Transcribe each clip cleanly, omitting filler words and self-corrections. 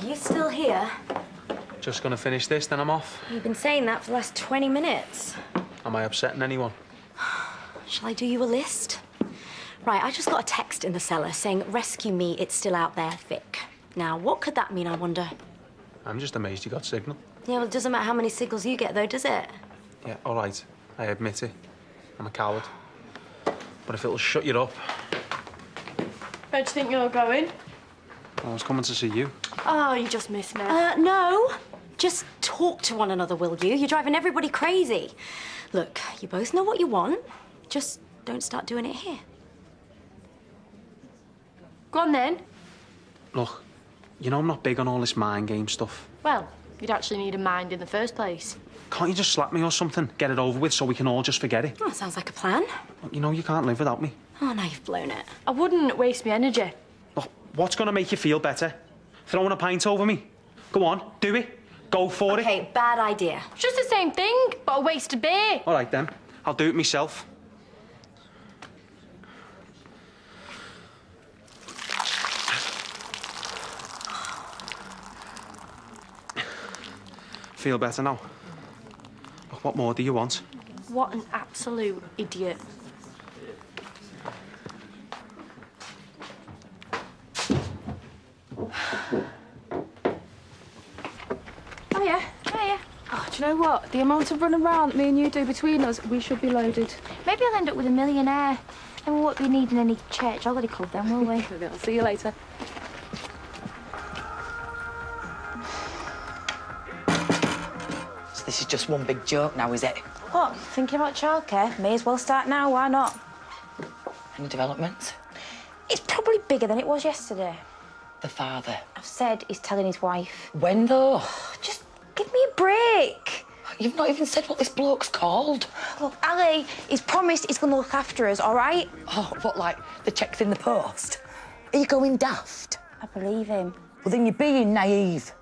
you still here? Just gonna finish this, then I'm off. You've been saying that for the last 20 minutes. Am I upsetting anyone? Shall I do you a list? Right, I just got a text in the cellar saying, rescue me, it's still out there, Vic. Now, what could that mean, I wonder? I'm just amazed you got signal. Yeah, well, it doesn't matter how many signals you get, though, does it? Yeah, all right. I admit it. I'm a coward. But if it'll shut you up... Where do you think you're going? I was coming to see you. Oh, you just missed me. No. Just talk to one another, will you? You're driving everybody crazy. Look, you both know what you want. Just don't start doing it here. Go on, then. Look, you know I'm not big on all this mind game stuff. Well, you'd actually need a mind in the first place. Can't you just slap me or something? Get it over with so we can all just forget it? Oh, sounds like a plan. You know you can't live without me. Oh, now you've blown it. I wouldn't waste my energy. Look, what's going to make you feel better? Throwing a pint over me? Go on, do it. Go for it. Okay, bad idea. It's just the same thing, but a waste of beer. All right, then. I'll do it myself. Feel better now? Look, what more do you want? What an absolute idiot. Oh, yeah. Oh, do you know what? The amount of running around that me and you do between us, we should be loaded. Maybe I'll end up with a millionaire. And we won't be needing any church holiday club then, will we? I'll see you later. So this is just one big joke now, is it? What? Thinking about childcare? May as well start now, why not? Any developments? It's probably bigger than it was yesterday. The father. I've said he's telling his wife. When, though? Just give me a break. You've not even said what this bloke's called. Look, Ali, he's promised he's going to look after us, all right? Oh, what, like the check's in the post? Are you going daft? I believe him. Well, then you're being naive.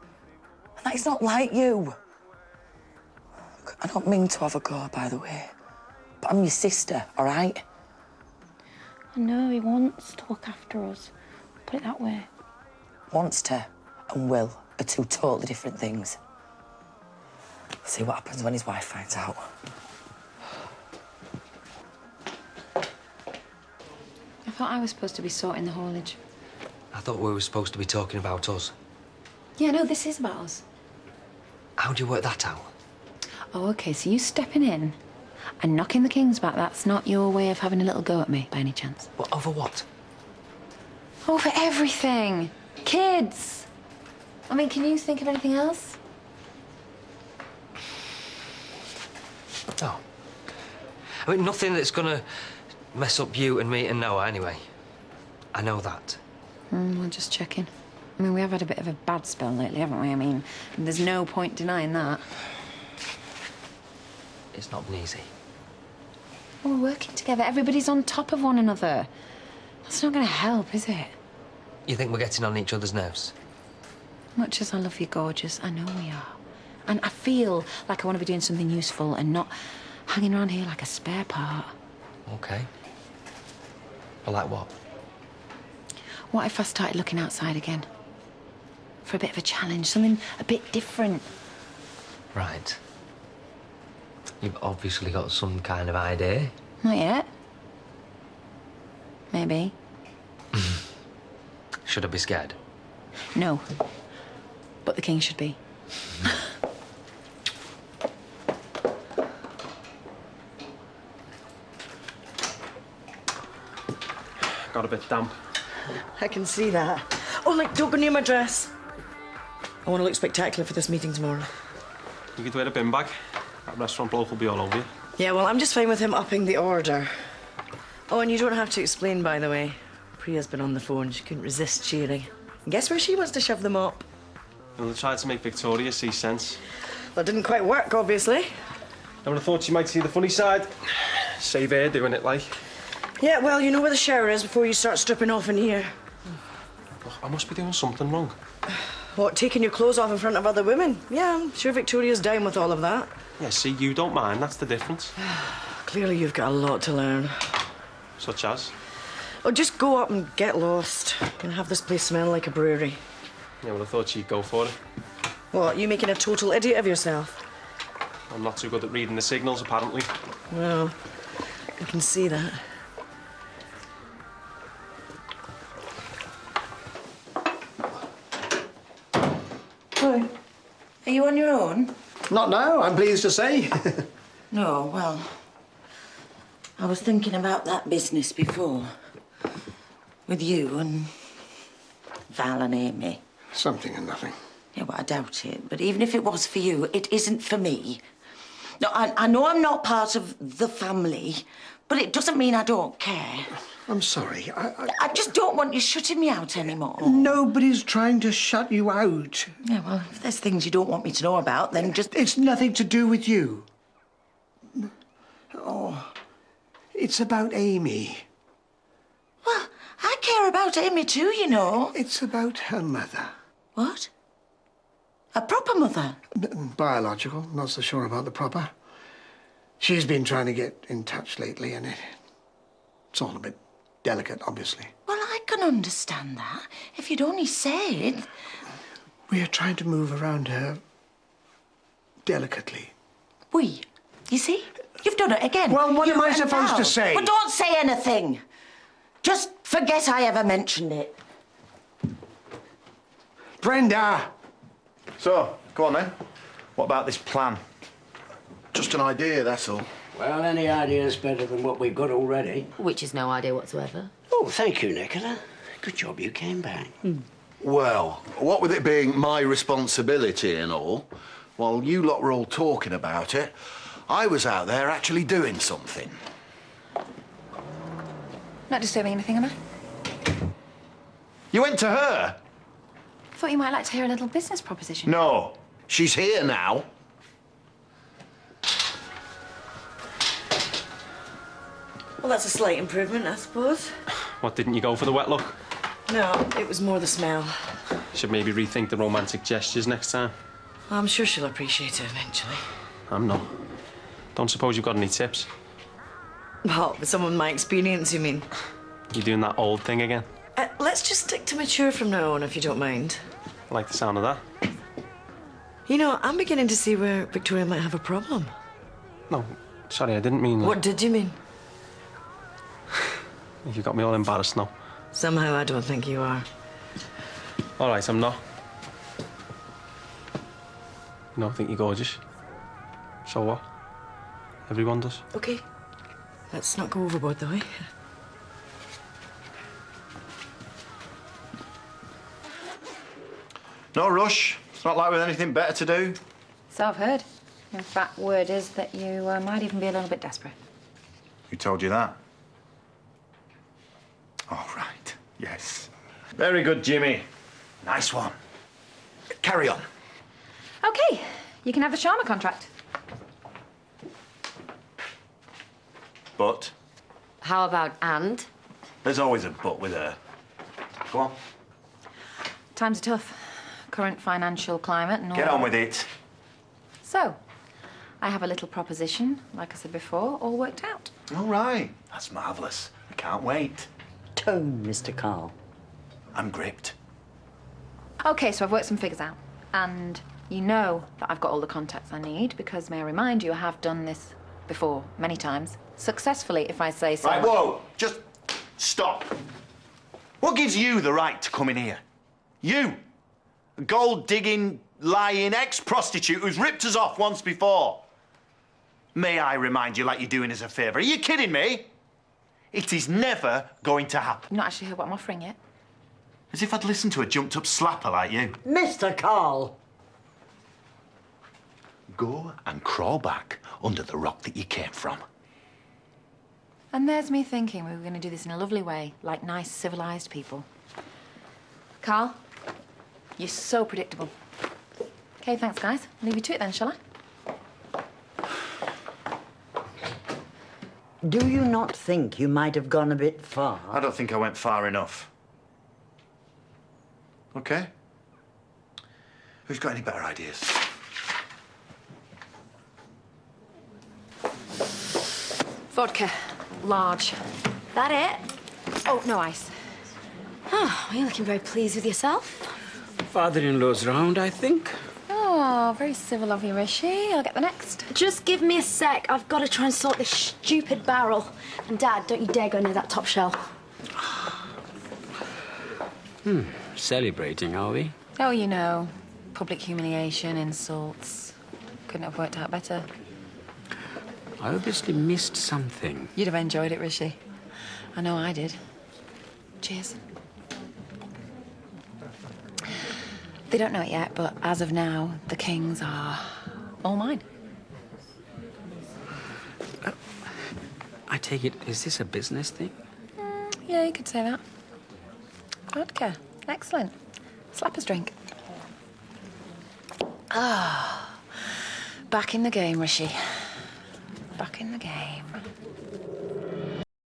And that is not like you. Look, I don't mean to have a go, by the way. But I'm your sister, all right? I know, he wants to look after us. Put it that way. Wants to and will are two totally different things. We'll see what happens when his wife finds out. I thought I was supposed to be sorting the haulage. I thought we were supposed to be talking about us. Yeah, no, this is about us. How'd you work that out? Oh, OK, so you stepping in and knocking the kings back, that's not your way of having a little go at me, by any chance? Well, over what? Over everything. Kids. I mean, can you think of anything else? No. I mean, nothing that's gonna mess up you and me and Noah, anyway. I know that. Well, just checking. I mean, we have had a bit of a bad spell lately, haven't we? I mean, there's no point denying that. It's not been easy. Well, we're working together. Everybody's on top of one another. That's not going to help, is it? You think we're getting on each other's nerves? Much as I love you, gorgeous, I know we are. And I feel like I want to be doing something useful and not hanging around here like a spare part. OK. Well, like what? What if I started looking outside again? For a bit of a challenge, something a bit different. Right. You've obviously got some kind of idea. Not yet. Maybe. Should I be scared? No. But the king should be. Got a bit damp. I can see that. Oh, like, don't go near my dress. I want to look spectacular for this meeting tomorrow. You could wear a bin bag. That restaurant bloke will be all over you. Yeah, well, I'm just fine with him upping the order. Oh, and you don't have to explain, by the way. Priya's been on the phone. She couldn't resist cheering. And guess where she wants to shove them up? Well, they tried to make Victoria see sense. That didn't quite work, obviously. I would have thought she might see the funny side. Save her doing it, like. Yeah, well, you know where the shower is before you start stripping off in here. Look, I must be doing something wrong. What, taking your clothes off in front of other women? Yeah, I'm sure Victoria's down with all of that. Yeah, see, you don't mind. That's the difference. Clearly, you've got a lot to learn. Such as? Oh, just go up and get lost. Gonna have this place smell like a brewery. Yeah, well, I thought she'd go for it. What, you making a total idiot of yourself? I'm not too good at reading the signals, apparently. No, I can see that. Are you on your own? Not now, I'm pleased to say. No, well, I was thinking about that business before. With you and Val and Amy. Something and nothing. Yeah, well, I doubt it. But even if it was for you, it isn't for me. No, I know I'm not part of the family, but it doesn't mean I don't care. I'm sorry. I just don't want you shutting me out anymore. Nobody's trying to shut you out. Yeah, well, if there's things you don't want me to know about, then just... It's nothing to do with you. Oh, it's about Amy. Well, I care about Amy too, you know. It's about her mother. What? A proper mother? Biological, not so sure about the proper. She's been trying to get in touch lately, and it's all a bit delicate, obviously. Well, I can understand that, if you'd only said. We're trying to move around her delicately. We? You see? You've done it again. Well, what You am I and supposed to Val. say? Well, don't say anything. Just forget I ever mentioned it. Brenda! So, go on then. What about this plan? Just an idea, that's all. Well, any idea's better than what we've got already. Which is no idea whatsoever. Oh, thank you, Nicola. Good job you came back. Well, what with it being my responsibility and all, while you lot were all talking about it, I was out there actually doing something. Not disturbing anything, am I? You went to her? Thought you might like to hear a little business proposition. No. She's here now. Well, that's a slight improvement, I suppose. What, didn't you go for the wet look? No, it was more the smell. Should maybe rethink the romantic gestures next time. I'm sure she'll appreciate it eventually. I'm not. Don't suppose you've got any tips? Well, with someone my experience, you mean? You doing that old thing again? Let's just stick to mature from now on, if you don't mind. I like the sound of that. You know, I'm beginning to see where Victoria might have a problem. No, sorry, I didn't mean that. What did you mean? You got me all embarrassed now. Somehow I don't think you are. All right, I'm not. You know, I think you're gorgeous. So what? Everyone does. Okay. Let's not go overboard, though, eh? No rush. It's not like we've anything better to do. So I've heard. In fact, word is that you might even be a little bit desperate. Who told you that? All right. Yes. Very good, Jimmy. Nice one. Carry on. OK, you can have the Sharma contract. But How about and? there's always a but with her. Go on. Times are tough. Current financial climate and all. Get on with it. So, I have a little proposition, like I said before, all worked out. All right. That's marvellous. I can't wait. Tone, Mr. Carl. I'm gripped. OK, so I've worked some figures out. And you know that I've got all the contacts I need because, may I remind you, I have done this before, many times. Successfully, if I say so. Right, whoa. Just stop. What gives you the right to come in here? You. A gold-digging, lying ex-prostitute who's ripped us off once before. May I remind you like you're doing us a favour? Are you kidding me? It is never going to happen. You've not actually heard what I'm offering yet. As if I'd listen to a jumped-up slapper like you. Mr. Carl! Go and crawl back under the rock that you came from. And there's me thinking we were going to do this in a lovely way, like nice, civilised people. Carl, you're so predictable. OK, thanks, guys. Leave you to it then, shall I? Do you not think you might have gone a bit far? I don't think I went far enough. OK? Who's got any better ideas? Vodka. Large. That it? Oh, no ice. Oh, you're looking very pleased with yourself. Father-in-law's round, I think. Oh, very civil of you, Rishi. I'll get the next. Just give me a sec. I've got to try and sort this stupid barrel. And Dad, don't you dare go near that top shelf. Celebrating, are we? Oh, you know, public humiliation, insults. Couldn't have worked out better. I obviously missed something. You'd have enjoyed it, Rishi. I know I did. Cheers. They don't know it yet, but as of now, the Kings are all mine. I take it, is this a business thing? Yeah, you could say that. Vodka. Excellent. Slappers drink. Ah. Back in the game, Rishi. Back in the game.